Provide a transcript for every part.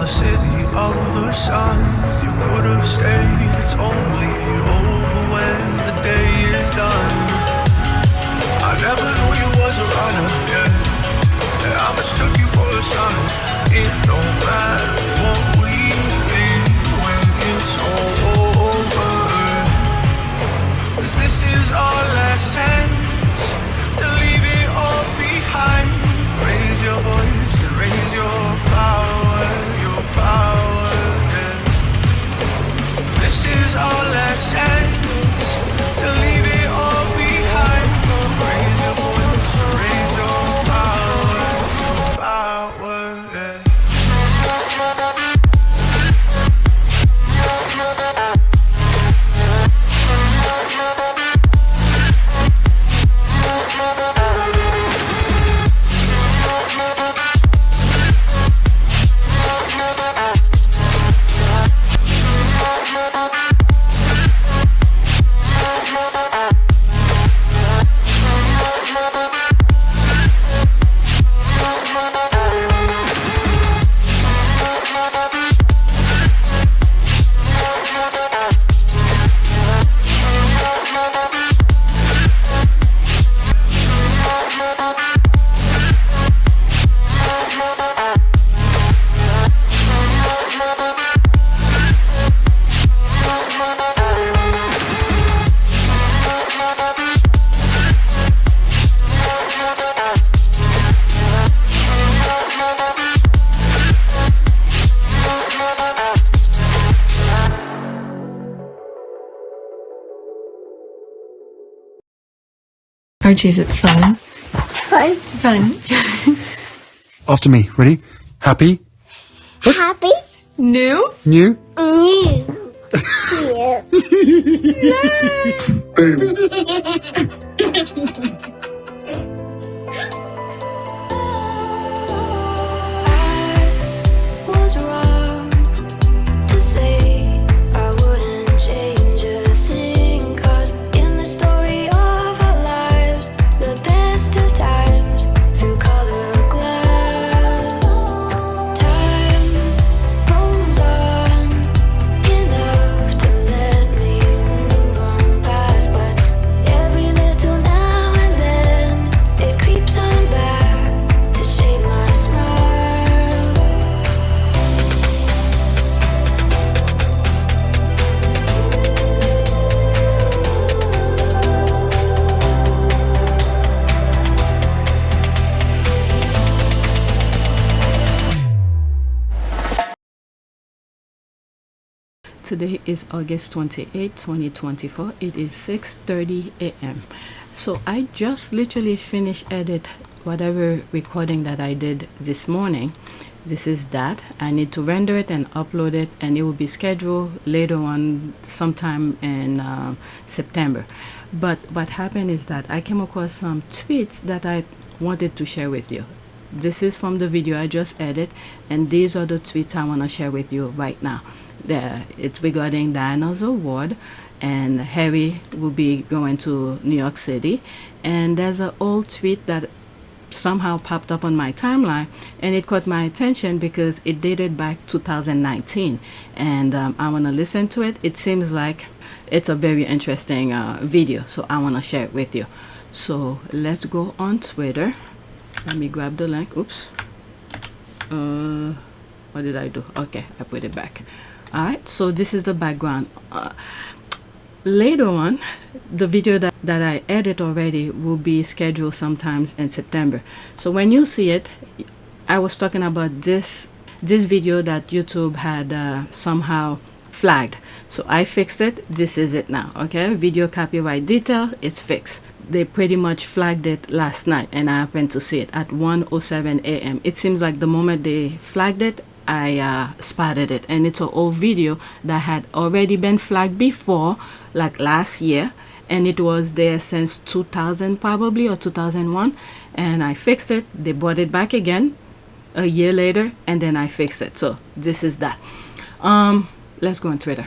the city of the sun. You could have stayed, it's only over when the day is done. I never knew you was a runner, yeah. I mistook you for a son. It don't matter what we think when it's all over. 'Cause this is our last chance to leave it all behind. Raise your voice and raise your power, yeah. This is our last chance to leave it all behind. Raise your voice and raise your power, yeah. Archie, is it fun? Fun. Fun. After me. Ready? Happy? Happy. New? New? New. Was wrong to say I wouldn't change a thing, 'cause in the story of our lives, the best of times through color glass, time moves on enough to let me move on past, but every little now and then it creeps on back to shape my smile. Today is August 28, 2024. It is 6:30 a.m. So I just literally finished edit whatever recording that I did this morning. This is that. I need to render it and upload it, and it will be scheduled later on sometime in September. But what happened is that I came across some tweets that I wanted to share with you. This is from the video I just edited, and these are the tweets I want to share with you right now. It's regarding Diana's award, and Harry will be going to New York City. And there's an old tweet that somehow popped up on my timeline, and it caught my attention because it dated back 2019, and I want to listen to it. It seems like it's a very interesting video, so I want to share it with you. So let's go on Twitter. Let me grab the link. Oops. What did I do? Okay, I put it back. All right, so this is the background. Later on, the video that I edit already will be scheduled sometimes in September. So when you see it, I was talking about this video that YouTube had somehow flagged. So I fixed it. This is it now. Okay, video copyright detail, it's fixed. They pretty much flagged it last night, and I happened to see it at 1:07 a.m. It seems like the moment they flagged it, I spotted it, and it's an old video that had already been flagged before, like last year, and it was there since 2000 probably, or 2001, and I fixed it. They brought it back again a year later, and then I fixed it. So this is that. Let's go on Twitter.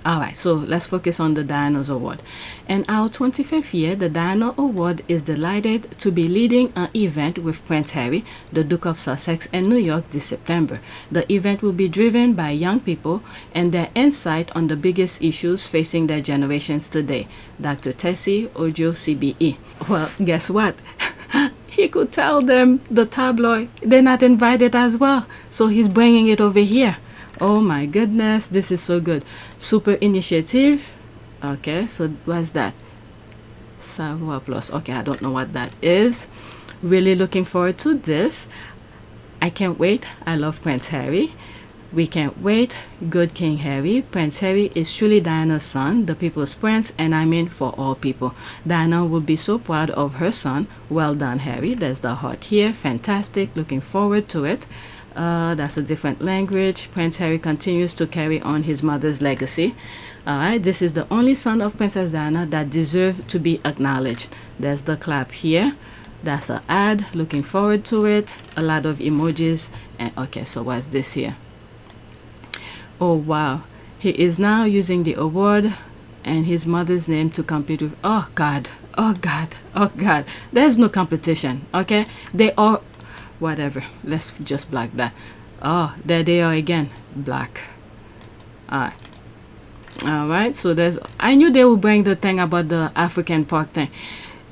All right, so let's focus on the Diana's Award. In our 25th year, the Diana Award is delighted to be leading an event with Prince Harry, the Duke of Sussex, in New York this September. The event will be driven by young people and their insight on the biggest issues facing their generations today. Dr. Tessie Ojo, CBE. Well, guess what? He could tell them, the tabloid, they're not invited as well. So he's bringing it over here. Oh my goodness, this is so good. Super initiative. Okay, so what's that? Savoir Plus. Okay, I don't know what that is. Really looking forward to this. I can't wait. I love Prince Harry. We can't wait. Good King Harry. Prince Harry is truly Diana's son, the people's prince, and I mean for all people. Diana will be so proud of her son. Well done, Harry. There's the heart here. Fantastic. Looking forward to it. That's a different language. Prince Harry continues to carry on his mother's legacy. Alright, this is the only son of Princess Diana that deserves to be acknowledged. There's the clap here. That's an ad. Looking forward to it. A lot of emojis. And okay, so what's this here? Oh wow, he is now using the award and his mother's name to compete with. Oh God, oh God, oh God. There's no competition. Okay, they are. Whatever, let's just block that. Oh, there they are again. Black. Alright, so there's, I knew they would bring the thing about the African park thing.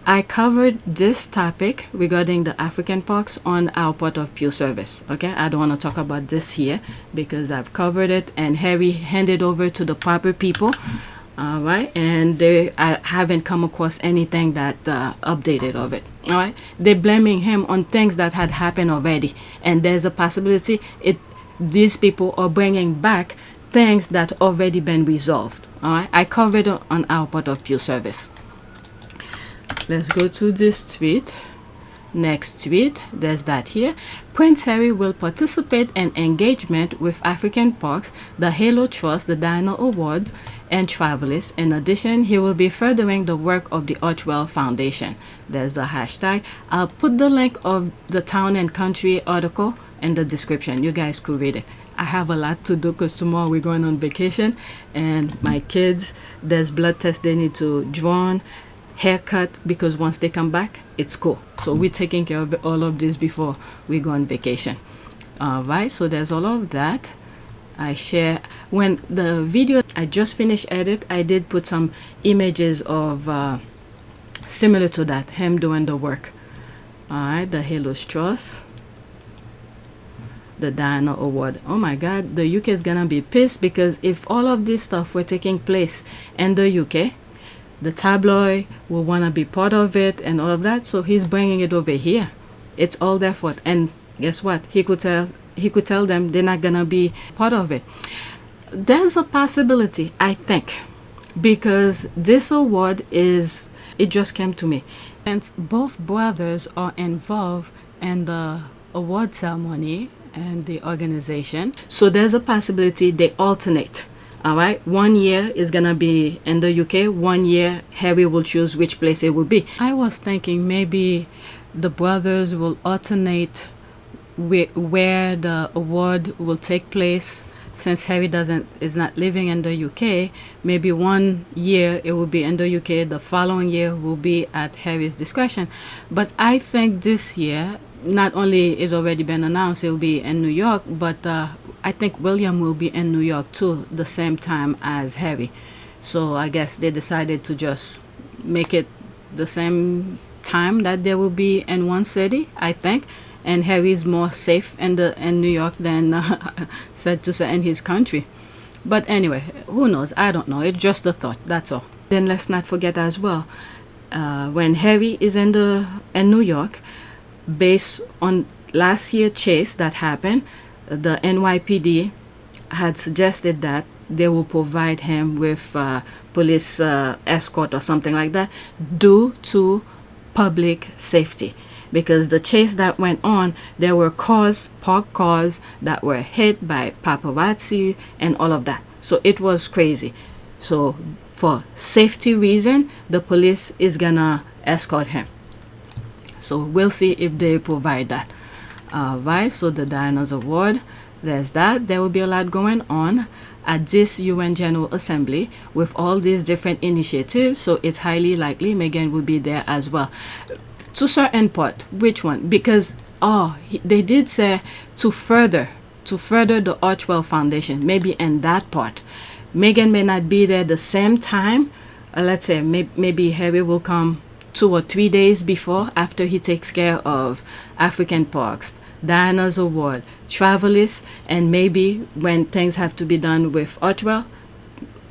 I covered this topic regarding the African parks on our Port of Pure service. Okay, I don't want to talk about this here because I've covered it and Harry handed over to the proper people. All right, and I haven't come across anything that updated of it. All right, they're blaming him on things that had happened already, and there's a possibility these people are bringing back things that already been resolved. All right, I covered it on our Port of Pure service. Let's go to this tweet. Next tweet, there's that here. Prince Harry will participate in engagement with African parks, the Halo Trust, the Diana Awards, and Travelers. In addition, he will be furthering the work of the Archwell Foundation. There's the hashtag. I'll put the link of the Town and Country article in the description. You guys could read it. I have a lot to do because tomorrow we're going on vacation and my kids, there's blood tests they need to draw, haircut, because once they come back it's cool. So we're taking care of all of this before we go on vacation. All right, so there's all of that. I share when the video I just finished edit, I did put some images of similar to that, him doing the work. All right, the Halo Trust, the Diana Award. Oh my God, the UK is gonna be pissed because if all of this stuff were taking place in the UK, the tabloid will want to be part of it and all of that. So he's bringing it over here. It's all their fault. And guess what? He could tell them they're not gonna be part of it. There's a possibility, I think, because this award is, it just came to me, and both brothers are involved in the award ceremony and the organization. So there's a possibility they alternate. All right, 1 year is gonna be in the UK, 1 year Harry will choose which place it will be. I was thinking maybe the brothers will alternate where the award will take place. Since Harry is not living in the UK, maybe 1 year it will be in the UK, the following year will be at Harry's discretion. But I think this year, not only it's already been announced it will be in New York, but I think William will be in New York too, the same time as Harry. So I guess they decided to just make it the same time that they will be in one city, I think. And Harry's more safe in New York than said to say in his country. But anyway, who knows? I don't know. It's just a thought. That's all. Then let's not forget as well, when Harry is in New York, based on last year's chase that happened, the NYPD had suggested that they will provide him with police escort or something like that due to public safety. Because the chase that went on, there were parked cars that were hit by paparazzi and all of that. So it was crazy. So for safety reason, the police is gonna escort him. So we'll see if they provide that. Right, so the Diana's Award. there's that. There will be a lot going on at this UN General Assembly with all these different initiatives, so it's highly likely Meghan will be there as well. To certain part, which one? Because they did say to further the Archwell Foundation, maybe in that part. Meghan may not be there the same time. Let's say maybe Harry will come 2 or 3 days before, after he takes care of African Parks, Diana's Award, Travelist, and maybe when things have to be done with Archwell,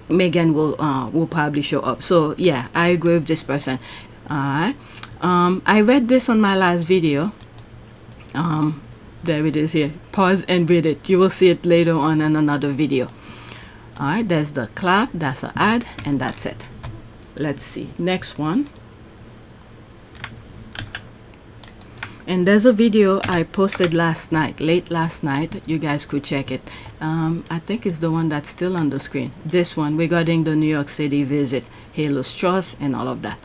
Meghan will probably show up. So yeah, I agree with this person. Alright. I read this on my last video. There it is here. Pause and read it. You will see it later on in another video. Alright, there's the clap, that's an ad, and that's it. Let's see. Next one. And there's a video I posted last night, late last night. You guys could check it. I think it's the one that's still on the screen. This one regarding the New York City visit, Halo Strauss and all of that.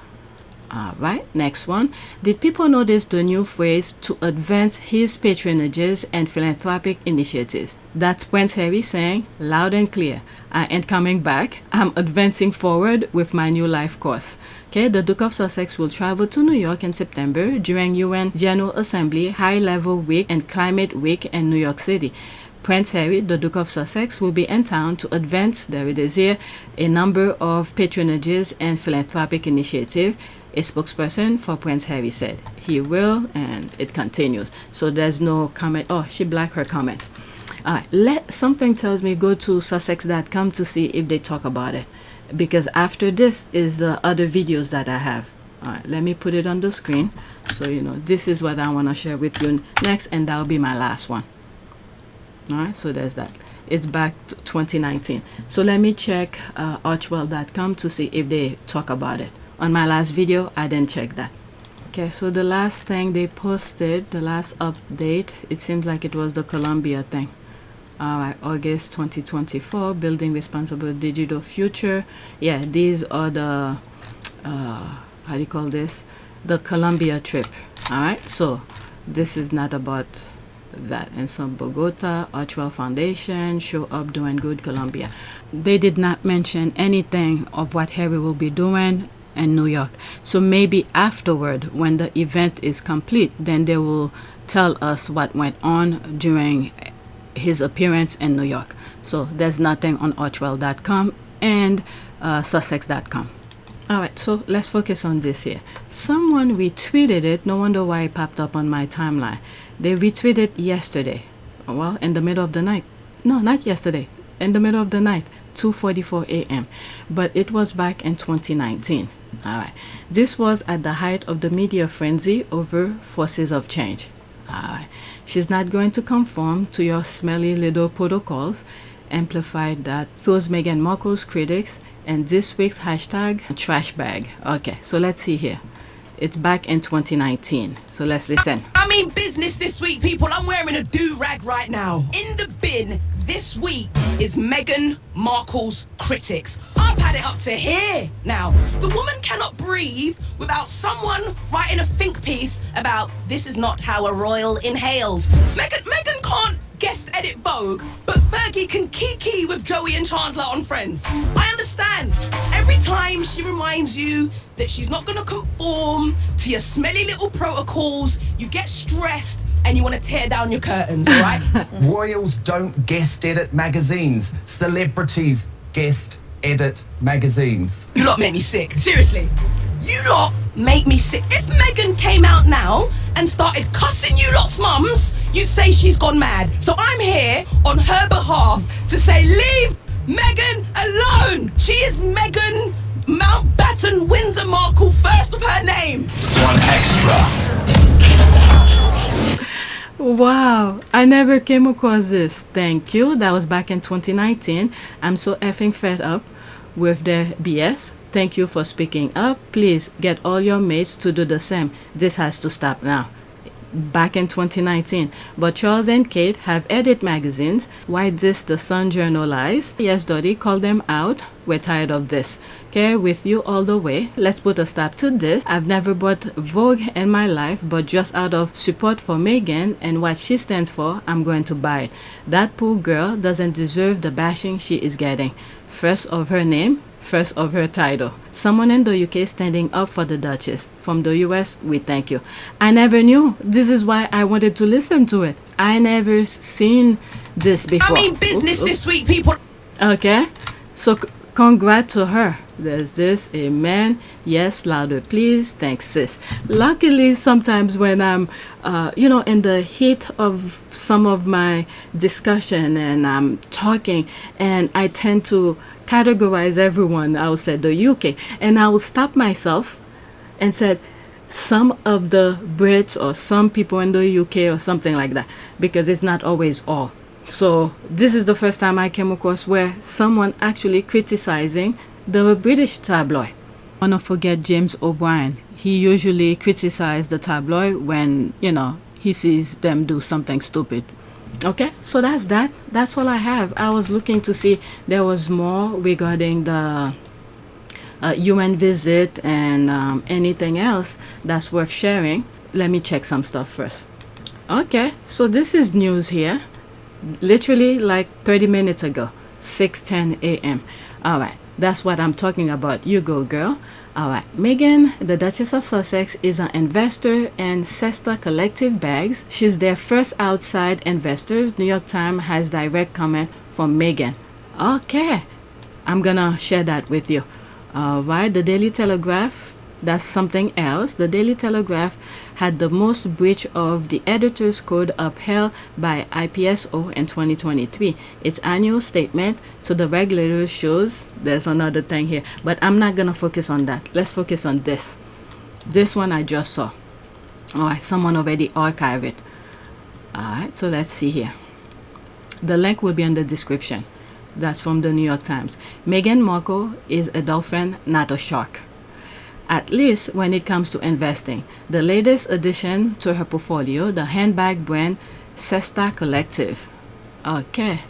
Alright, next one. Did people notice the new phrase to advance his patronages and philanthropic initiatives? That's Prince Harry saying loud and clear, I ain't coming back. I'm advancing forward with my new life course. Okay, the Duke of Sussex will travel to New York in September during UN General Assembly High Level Week and Climate Week in New York City. Prince Harry, the Duke of Sussex, will be in town to advance, there it is here, a number of patronages and philanthropic initiatives. A spokesperson for Prince Harry said he will, and it continues. So there's no comment. Oh, she blacked her comment. Something tells me go to Sussex.com to see if they talk about it, because after this is the other videos that I have. Alright, let me put it on the screen so you know this is what I want to share with you next, and that'll be my last one. Alright, so there's that. It's back to 2019. So let me check archwell.com to see if they talk about it. On my last video, I didn't check that. Okay, so the last thing they posted, the last update, it seems like it was the Columbia thing. Alright, August 2024, Building Responsible Digital Future. Yeah, these are the, how do you call this? The Columbia trip. Alright, so this is not about that. And so Bogota, Archwell Foundation, Show Up Doing Good, Columbia. They did not mention anything of what Harry will be doing in New York. So maybe afterward, when the event is complete, then they will tell us what went on during his appearance in New York. So there's nothing on archwell.com and sussex.com. Alright, so let's focus on this here. Someone retweeted it. No wonder why it popped up on my timeline. They retweeted yesterday. Well, in the middle of the night. No, not yesterday. In the middle of the night. 2:44 a.m. But it was back in 2019. Alright. This was at the height of the media frenzy over forces of change. Alright. She's not going to conform to your smelly little protocols. Amplified that throws Meghan Markle's critics and this week's hashtag trash bag. Okay, so let's see here. It's back in 2019. So let's listen. I mean business this week, people. I'm wearing a do-rag right now. In the bin this week is Meghan Markle's critics. I've had it up to here now. The woman cannot breathe without someone writing a think piece about this is not how a royal inhales. Meghan can't guest edit Vogue, but Fergie can kiki with Joey and Chandler on Friends. I understand. Every time she reminds you that she's not gonna conform to your smelly little protocols, you get stressed and you want to tear down your curtains, all right? Royals don't guest edit magazines. Celebrities guest edit magazines. You lot make me sick. Seriously. You lot make me sick. If Meghan came out now and started cussing you lot's mums, you'd say she's gone mad. So I'm here on her behalf to say leave Meghan alone. She is Meghan Mountbatten Windsor Markle, first of her name. One extra. Wow, I never came across this. Thank you. That was back in 2019. I'm so effing fed up with their BS. Thank you for speaking up. Please get all your mates to do the same. This has to stop now. back in 2019. But Charles and Kate have edit magazines. Why this the Sun journalize? Yes, Dottie, call them out. We're tired of this. Okay, with you all the way. Let's put a stop to this. I've never bought Vogue in my life, but just out of support for Meghan and what she stands for, I'm going to buy it. That poor girl doesn't deserve the bashing she is getting. First of her name, first of her title. Someone in the UK standing up for the Duchess. From the US, we thank you. I never knew. This is why I wanted to listen to it. I never seen this before. I mean business this week, people. Okay, so congrats to her. There's this, amen. Yes, louder please. Thanks, sis. Luckily, sometimes when I'm in the heat of some of my discussion and I'm talking, and I tend to categorize everyone outside the UK, and I will stop myself and said some of the Brits or some people in the UK or something like that, because it's not always all. So this is the first time I came across where someone actually criticizing the British tabloid. I want to forget James O'Brien. He usually criticizes the tabloid when, he sees them do something stupid. Okay, so that's that. That's all I have. I was looking to see there was more regarding the UN visit and anything else that's worth sharing. Let me check some stuff first. Okay, so this is news here. Literally like 30 minutes ago, 6:10 a.m. All right, that's what I'm talking about. You go, girl. All right, Meghan, the Duchess of Sussex, is an investor in Cesta Collective bags. She's their first outside investors. New York Times has direct comment from Meghan. Okay, I'm gonna share that with you. All right, the Daily Telegraph. That's something else. The Daily Telegraph had the most breach of the editor's code upheld by IPSO in 2023. Its annual statement to the regulators shows there's another thing here, but I'm not going to focus on that. Let's focus on this. This one I just saw. All right, someone already archived it. All right, so let's see here. The link will be in the description. That's from the New York Times. Meghan Markle is a dolphin, not a shark. At least when it comes to investing. The latest addition to her portfolio, the handbag brand Cesta Collective. Okay.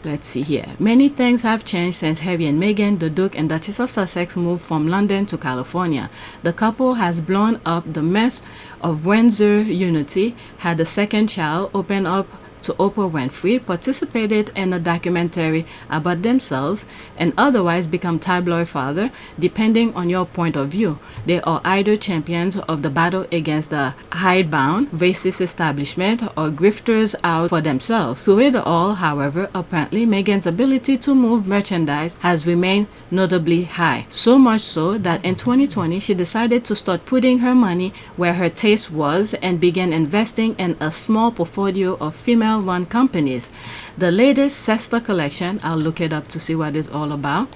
Let's see here. Many things have changed since Harry and Meghan, the Duke and Duchess of Sussex, moved from London to California. The couple has blown up the myth of Windsor unity, had a second child, opened up to Oprah Winfrey, participated in a documentary about themselves, and otherwise become tabloid father, depending on your point of view. They are either champions of the battle against the hidebound, racist establishment, or grifters out for themselves. Through it all, however, apparently Meghan's ability to move merchandise has remained notably high. So much so that in 2020, she decided to start putting her money where her taste was and began investing in a small portfolio of female-run companies. The latest Cesta collection, I'll look it up to see what it's all about.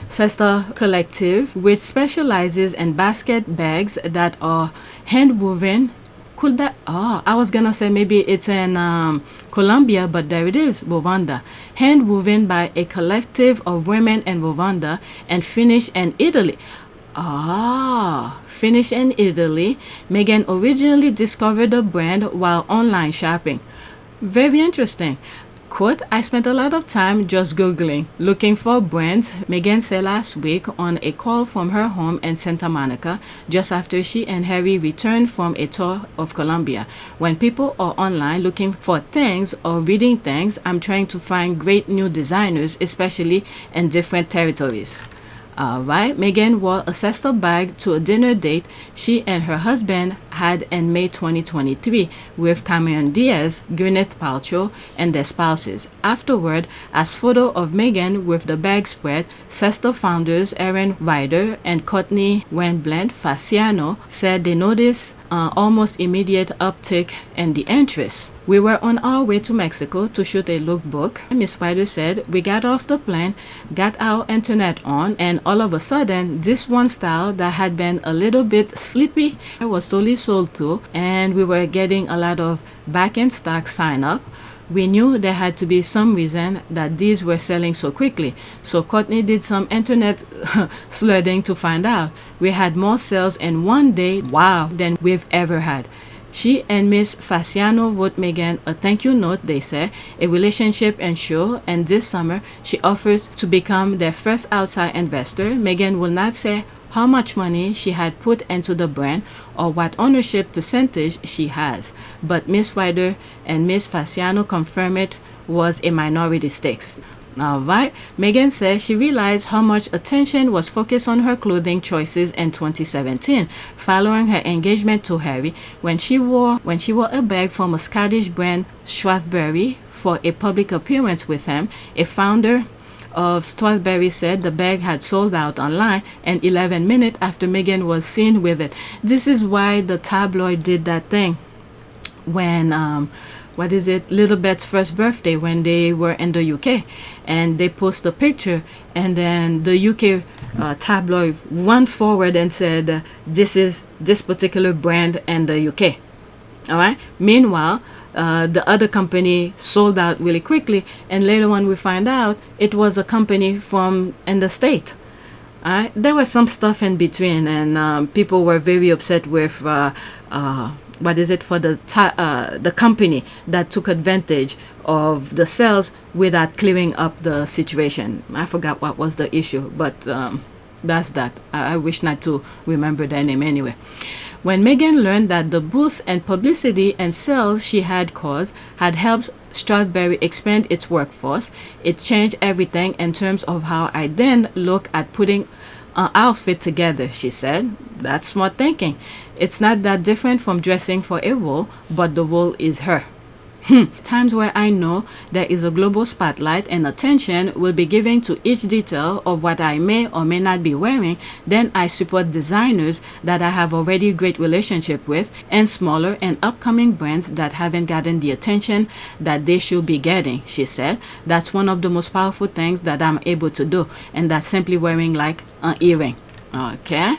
Cesta Collective, which specializes in basket bags that are hand-woven. Could that, I was gonna say maybe it's in Colombia, but there it is, Rwanda. Hand-woven by a collective of women in Rwanda and finished in Italy. Finished in Italy. Meghan originally discovered the brand while online shopping. Very interesting. Quote, I spent a lot of time just Googling, looking for brands, Meghan said last week on a call from her home in Santa Monica, just after she and Harry returned from a tour of Colombia. When people are online looking for things or reading things, I'm trying to find great new designers, especially in different territories. Alright, Meghan wore a Cesta bag to a dinner date she and her husband had in May 2023 with Cameron Diaz, Gwyneth Paltrow, and their spouses. Afterward, as photo of Meghan with the bag spread, Cesta founders Erin Ryder and Courtney Wendblant Fasciano said they noticed almost immediate uptick in the interest. We were on our way to Mexico to shoot a lookbook. Miss Ryder said, we got off the plane, got our internet on, and all of a sudden, this one style that had been a little bit sleepy was totally sold to, and we were getting a lot of back-end stock sign up. We knew there had to be some reason that these were selling so quickly. So Courtney did some internet sleuthing to find out. We had more sales in one day, wow, than we've ever had. She and Miss Fasciano wrote Meghan a thank you note, they say, a relationship ensure, and this summer she offers to become their first outside investor. Meghan will not say how much money she had put into the brand or what ownership percentage she has, but Miss Ryder and Miss Fasciano confirm it was a minority stakes. Alright, Meghan says she realized how much attention was focused on her clothing choices in 2017, following her engagement to Harry, when she wore a bag from a Scottish brand, Strathberry, for a public appearance with him. A founder of Strathberry said the bag had sold out online and 11 minutes after Meghan was seen with it. This is why the tabloid did that thing when Little Bet's first birthday, when they were in the UK, and they post a picture, and then the UK tabloid run forward and said, this is this particular brand in the UK. All right. Meanwhile, the other company sold out really quickly, and later on we find out it was a company from in the state. There was some stuff in between, and people were very upset with for the company that took advantage of the sales without clearing up the situation. I forgot what was the issue, but that's that. I wish not to remember their name anyway. When Meghan learned that the boost and publicity and sales she had caused had helped Strathberry expand its workforce, it changed everything in terms of how I then look at putting an outfit together, she said. That's smart thinking. It's not that different from dressing for a role, but the role is her. Times where I know there is a global spotlight and attention will be given to each detail of what I may or may not be wearing, then I support designers that I have already a great relationship with, and smaller and upcoming brands that haven't gotten the attention that they should be getting, she said. That's one of the most powerful things that I'm able to do, and that's simply wearing like an earring. Okay.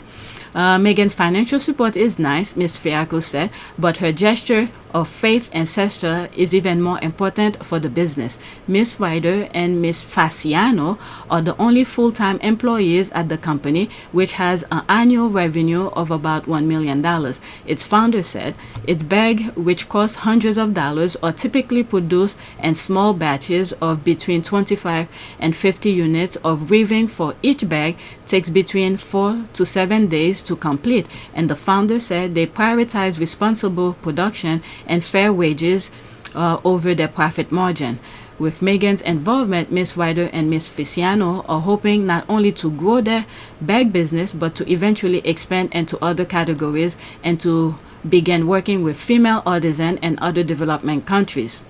Meghan's financial support is nice, Miss Fiacco said, but her gesture of faith and Cesta is even more important for the business. Miss Ryder and Miss Fasciano are the only full-time employees at the company, which has an annual revenue of about $1 million. Its founder said its bag, which costs hundreds of dollars, are typically produced in small batches of between 25 and 50 units of weaving. For each bag takes between 4 to 7 days to complete, and the founder said they prioritize responsible production and fair wages over their profit margin. With Meghan's involvement, Miss Ryder and Miss Fasciano are hoping not only to grow their bag business, but to eventually expand into other categories and to begin working with female artisans in other development countries.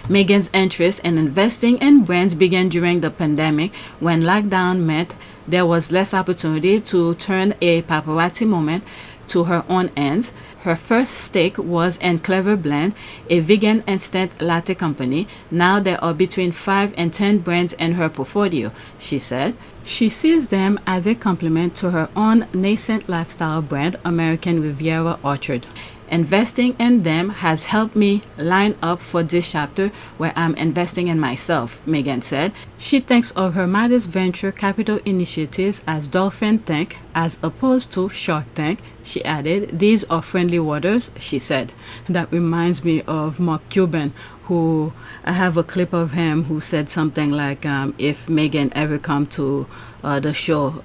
Meghan's interest in investing in brands began during the pandemic, when lockdown meant there was less opportunity to turn a paparazzi moment to her own ends. Her first stake was in Clever Blend, a vegan instant latte company. Now there are between 5 and 10 brands in her portfolio, she said. She sees them as a complement to her own nascent lifestyle brand, American Riviera Orchard. Investing in them has helped me line up for this chapter where I'm investing in myself, Meghan said. She thinks of her modest venture capital initiatives as Dolphin Think as opposed to Shark Tank. She added, these are friendly waters, she said. That reminds me of Mark Cuban, who I have a clip of him who said something like, if Meghan ever come to the show,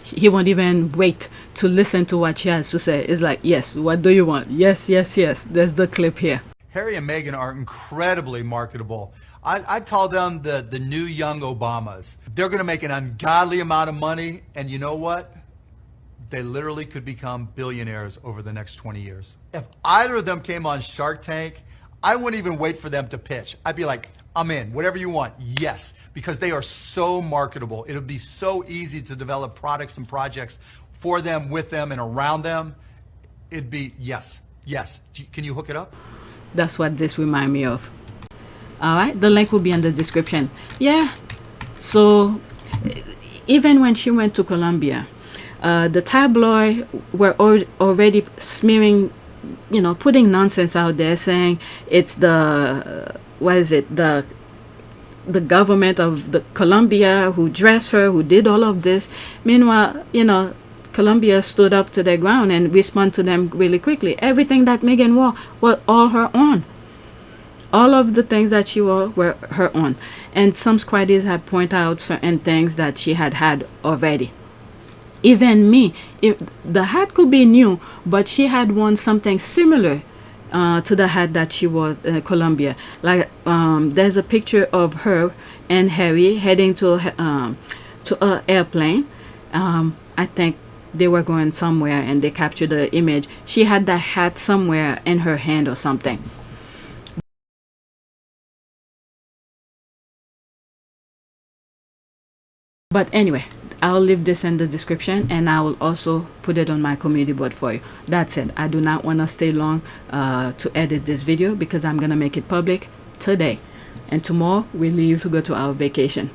he won't even wait to listen to what she has to say. It's like, yes, what do you want? Yes, yes, yes. There's the clip here. Harry and Meghan are incredibly marketable. I'd call them the new young Obamas. They're going to make an ungodly amount of money, and you know what? They literally could become billionaires over the next 20 years. If either of them came on Shark Tank, I wouldn't even wait for them to pitch. I'd be like, I'm in, whatever you want, yes, because they are so marketable. It'll be so easy to develop products and projects for them, with them, and around them. It'd be, yes, yes. Can you hook it up? That's what this reminds me of. All right, the link will be in the description. Yeah, so even when she went to Colombia, the tabloid were already smearing putting nonsense out there saying it's the the government of the Colombia who dressed her, who did all of this. Meanwhile, Colombia stood up to their ground and responded to them really quickly. Everything that Meghan wore was all her own. All of the things that she wore were her own. And some squaddies had pointed out certain things that she had already. Even me, if the hat could be new, but she had worn something similar to the hat that she wore in Colombia. Like there's a picture of her and Harry heading to an airplane. I think they were going somewhere and they captured the image. She had that hat somewhere in her hand or something. But anyway, I'll leave this in the description, and I will also put it on my community board for you. That's it. I do not want to stay long to edit this video because I'm going to make it public today. And tomorrow we leave to go to our vacation.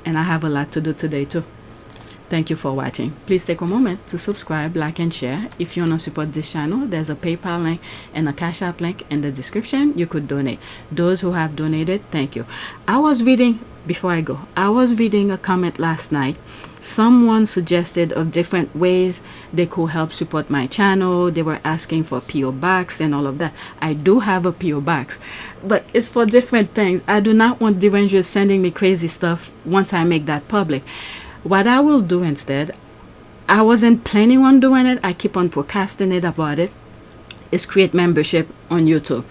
And I have a lot to do today too. Thank you for watching. Please take a moment to subscribe, like, and share. If you want to support this channel, there's a PayPal link and a Cash App link in the description. You could donate. Those who have donated, thank you. Before I go, I was reading a comment last night. Someone suggested of different ways they could help support my channel. They were asking for P.O. Box and all of that. I do have a P.O. Box, but it's for different things. I do not want derangers sending me crazy stuff once I make that public. What I will do instead, I wasn't planning on doing it. I keep on procrastinating about it. Is create membership on YouTube.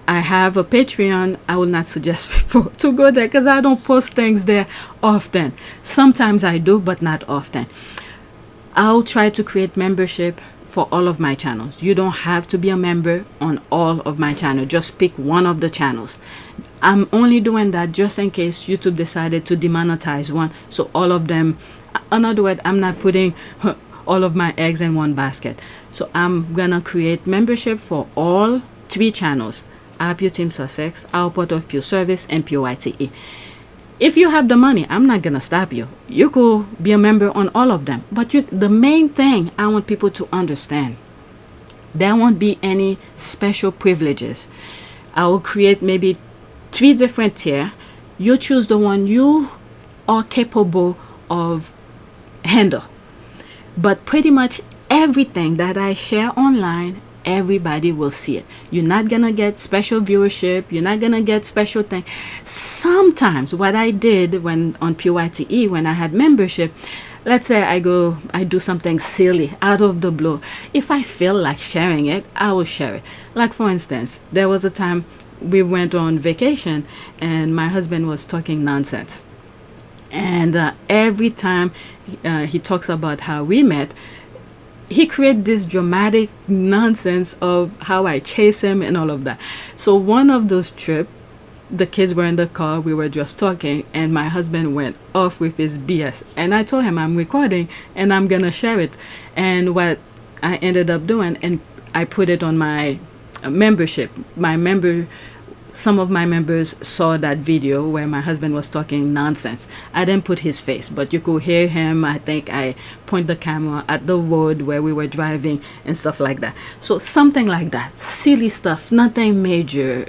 I have a Patreon. I will not suggest people to go there because I don't post things there often. Sometimes I do, but not often. I'll try to create membership for all of my channels. You don't have to be a member on all of my channels. Just pick one of the channels. I'm only doing that just in case YouTube decided to demonetize one. So all of them, in other words, I'm not putting all of my eggs in one basket. So I'm gonna create membership for all 3 channels. Our Team Sussex, our Port of Pure Service, and PYTE. If you have the money, I'm not gonna stop you. You could be a member on all of them. But the main thing I want people to understand, there won't be any special privileges. I will create maybe 3 different tiers. You choose the one you are capable of handle. But pretty much everything that I share online, everybody will see it. You're not gonna get special viewership. You're not gonna get special thing. Sometimes what I did when on PYTE, when I had membership, let's say I do something silly out of the blue. If I feel like sharing it, I will share it. Like for instance, there was a time we went on vacation and my husband was talking nonsense. And every time he talks about how we met, he created this dramatic nonsense of how I chase him and all of that. So one of those trips, the kids were in the car, we were just talking, and my husband went off with his BS. And I told him I'm recording and I'm gonna share it. And what I ended up doing, and I put it on my membership. Some of my members saw that video where my husband was talking nonsense. I didn't put his face, but you could hear him. I think I point the camera at the road where we were driving and stuff like that. So something like that. Silly stuff, nothing major.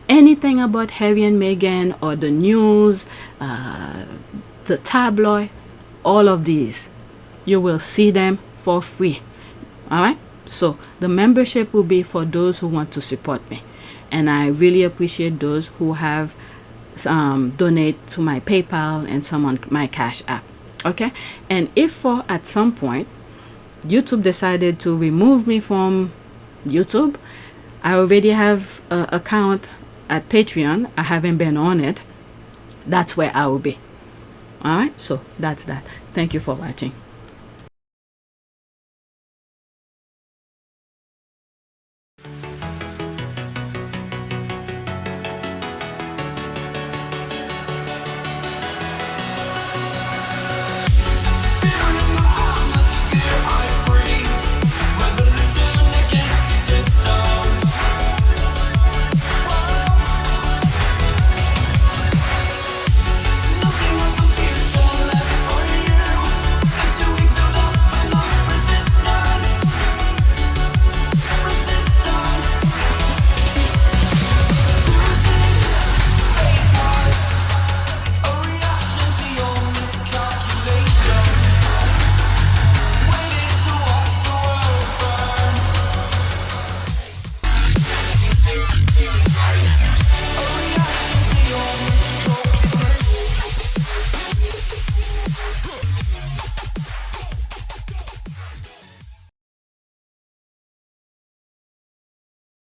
Anything about Harry and Meghan or the news, the tabloid, all of these, you will see them for free. All right? So the membership will be for those who want to support me. And I really appreciate those who have donate to my PayPal and some on my Cash App. Okay? And if at some point YouTube decided to remove me from YouTube, I already have an account at Patreon. I haven't been on it. That's where I will be. All right? So that's that. Thank you for watching.